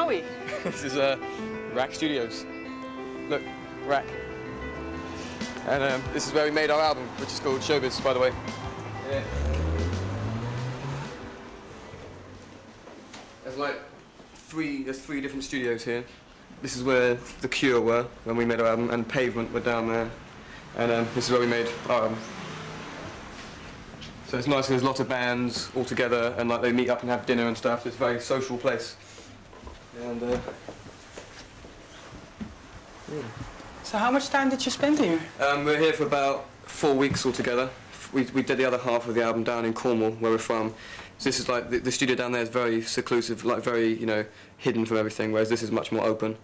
are we? This is Rack Studios. Look, Rack. And this is where we made our album, which is called Showbiz, by the way. Yeah. There's three different studios here. This is where The Cure were when we made our album, and Pavement were down there. And this is where we made our album. So it's nice, there's lots of bands all together, and like they meet up and have dinner and stuff. It's a very social place. And yeah. So how much time did you spend here? We're here for about 4 weeks altogether. We did the other half of the album down in Cornwall, where we're from. So this is like, the studio down there is very seclusive, like very, you know, hidden from everything, whereas this is much more open.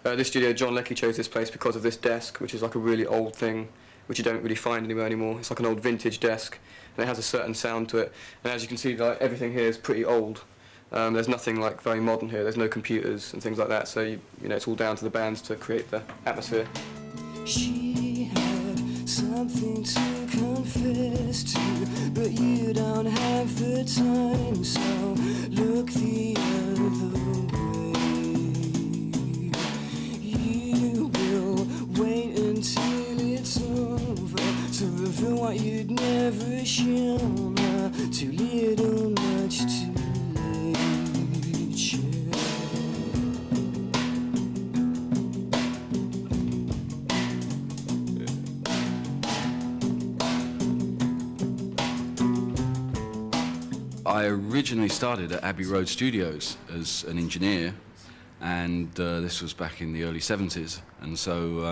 This studio, John Leckie chose this place because of this desk, which is like a really old thing, which you don't really find anywhere anymore. It's like an old vintage desk, and it has a certain sound to it. And as you can see, like, everything here is pretty old. There's nothing like very modern here. There's no computers and things like that, so you know, it's all down to the bands to create the atmosphere. She had something to confess to, but you don't have the time, so look the other way. You will wait until it's over to reveal what you'd never shown her. Too little, much too late. I originally started at Abbey Road Studios as an engineer, and this was back in the early 70s, and so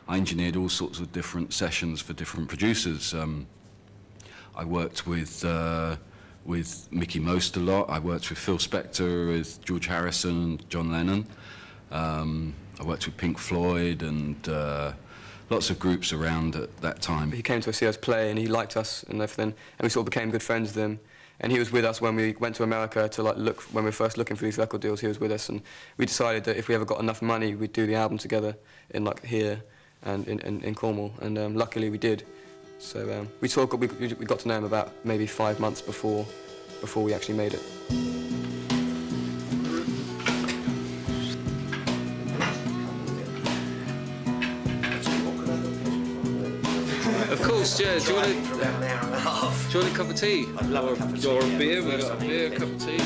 I engineered all sorts of different sessions for different producers. I worked with Mickey Most a lot. I worked with Phil Spector, with George Harrison and John Lennon. I worked with Pink Floyd and lots of groups around at that time. He came to see us play and he liked us and everything, and we sort of became good friends with him. And he was with us when we went to America to like look, when we were first looking for these record deals. He was with us, and we decided that if we ever got enough money, we'd do the album together in like here and in Cornwall. And luckily we did. So we got to know him about maybe 5 months before we actually made it. Of course, yeah. Do you want a cup of tea? I'd love a cup of tea. Or a beer? We've got a beer, a cup of tea.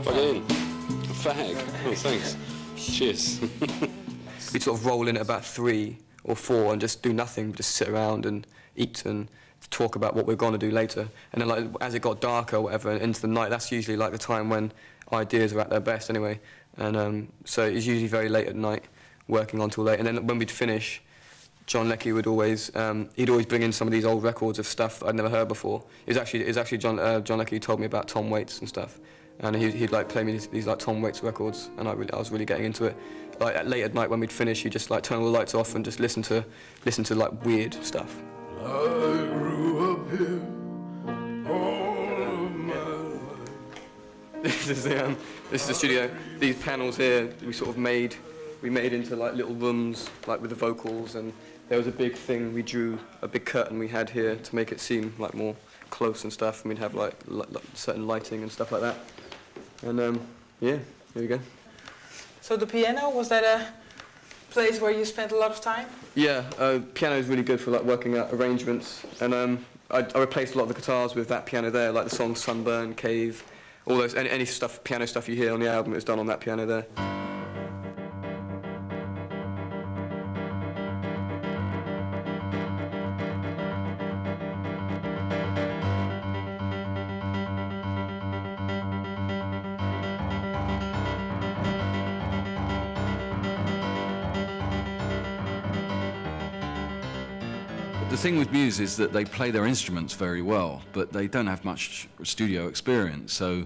Plug it in. A fag. Oh, thanks. Cheers. We'd sort of roll in at about 3 or 4 and just do nothing, just sit around and eat and talk about what we're going to do later. And then like, as it got darker or whatever, into the night, that's usually like the time when ideas are at their best anyway. And so it's usually very late at night, working on till late. And then when we'd finish, John Leckie would always, he'd always bring in some of these old records of stuff I'd never heard before. It was actually John Leckie who told me about Tom Waits and stuff. And he'd like play me these like Tom Waits records, and I was really getting into it. Like late at night when we'd finish, he'd just like turn all the lights off and just listen to like weird stuff. I grew up here all of my life. This is the studio. These panels here we sort of made into like little rooms, like with the vocals, and there was a big thing we drew, a big curtain we had here to make it seem like more close and stuff, and we'd have like certain lighting and stuff like that. And yeah, here we go. So the piano, was that a place where you spent a lot of time? Yeah, piano is really good for like working out arrangements, and I replaced a lot of the guitars with that piano there, like the songs Sunburn, Cave, all those, any stuff, piano stuff you hear on the album is done on that piano there. The thing with Muse is that they play their instruments very well, but they don't have much studio experience. So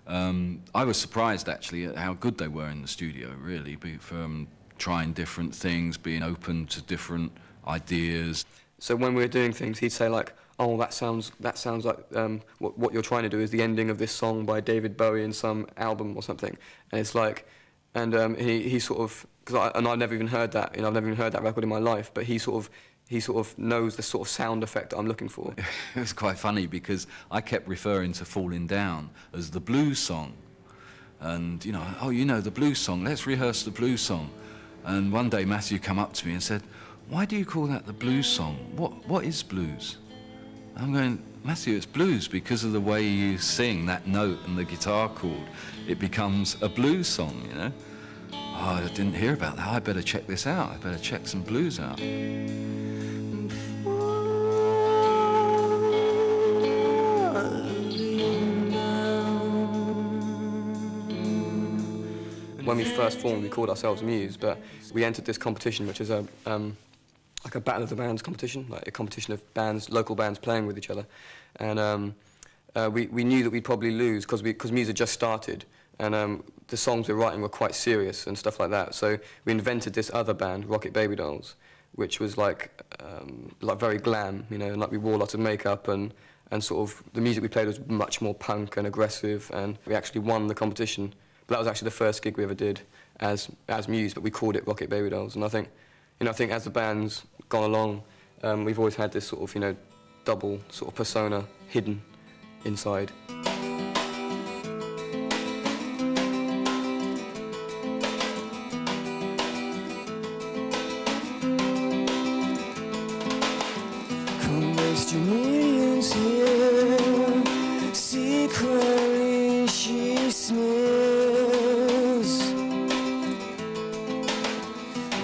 I was surprised actually at how good they were in the studio, really, from trying different things, being open to different ideas. So when we were doing things, he'd say like, "Oh, that sounds like what you're trying to do is the ending of this song by David Bowie in some album or something," and it's like, and he sort of, I've never even heard that, I've never even heard that record in my life, but he sort of he sort of knows the sort of sound effect that I'm looking for. It was quite funny because I kept referring to Falling Down as the blues song. And, you know, oh, you know, the blues song, let's rehearse the blues song. And one day Matthew came up to me and said, why do you call that the blues song? What is blues? I'm going, Matthew, it's blues because of the way you sing that note and the guitar chord. It becomes a blues song, you know? Oh, I didn't hear about that. I better check this out. I better check some blues out. When we first formed, we called ourselves Muse, but we entered this competition, which is like a battle of the bands competition, like a competition of bands, local bands playing with each other. And we knew that we'd probably lose because Muse had just started, and the songs we were writing were quite serious and stuff like that. So we invented this other band, Rocket Baby Dolls, which was like very glam, you know, and like we wore lots of makeup and sort of the music we played was much more punk and aggressive, and we actually won the competition. But that was actually the first gig we ever did as Muse, but we called it Rocket Baby Dolls. And I think as the band's gone along, we've always had this sort of, you know, double sort of persona hidden inside. Come waste your millions here. Secretly she sneers,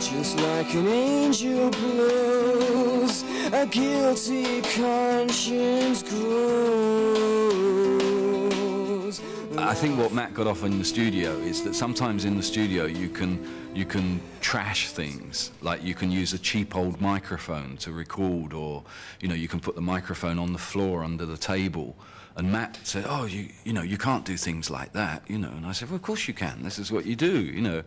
just like an angel blows, a guilty conscience grows. I think what Matt got off in the studio is that sometimes in the studio you can trash things, like you can use a cheap old microphone to record, or you know, you can put the microphone on the floor under the table. And Matt said, oh, you know, you can't do things like that, you know. And I said, well, of course you can. This is what you do, you know.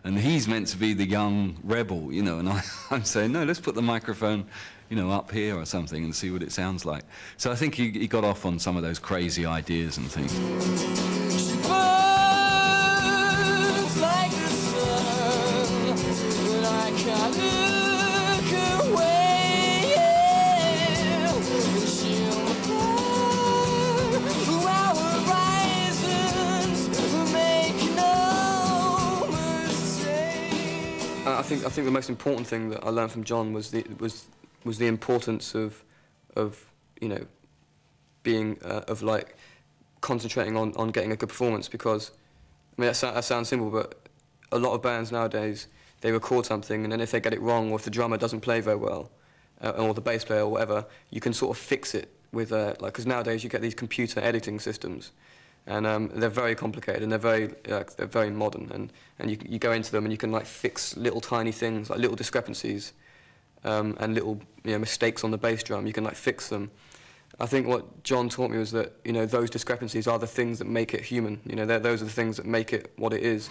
And he's meant to be the young rebel, you know. And I'm saying, no, let's put the microphone, you know, up here or something and see what it sounds like. So I think he got off on some of those crazy ideas and things. She burns like the sun, but I can't look away. She'll burn our horizons, make no mistake. I think the most important thing that I learned from John was the importance of you know, being of like concentrating on getting a good performance, because I mean that sounds simple, but a lot of bands nowadays, they record something and then if they get it wrong, or if the drummer doesn't play very well, or the bass player or whatever, you can sort of fix it with like, because nowadays you get these computer editing systems, and they're very complicated and they're very modern, and you go into them and you can like fix little tiny things, like little discrepancies, and little, you know, mistakes on the bass drum. You can like fix them. I think what John taught me was that, you know, those discrepancies are the things that make it human. You know, those are the things that make it what it is.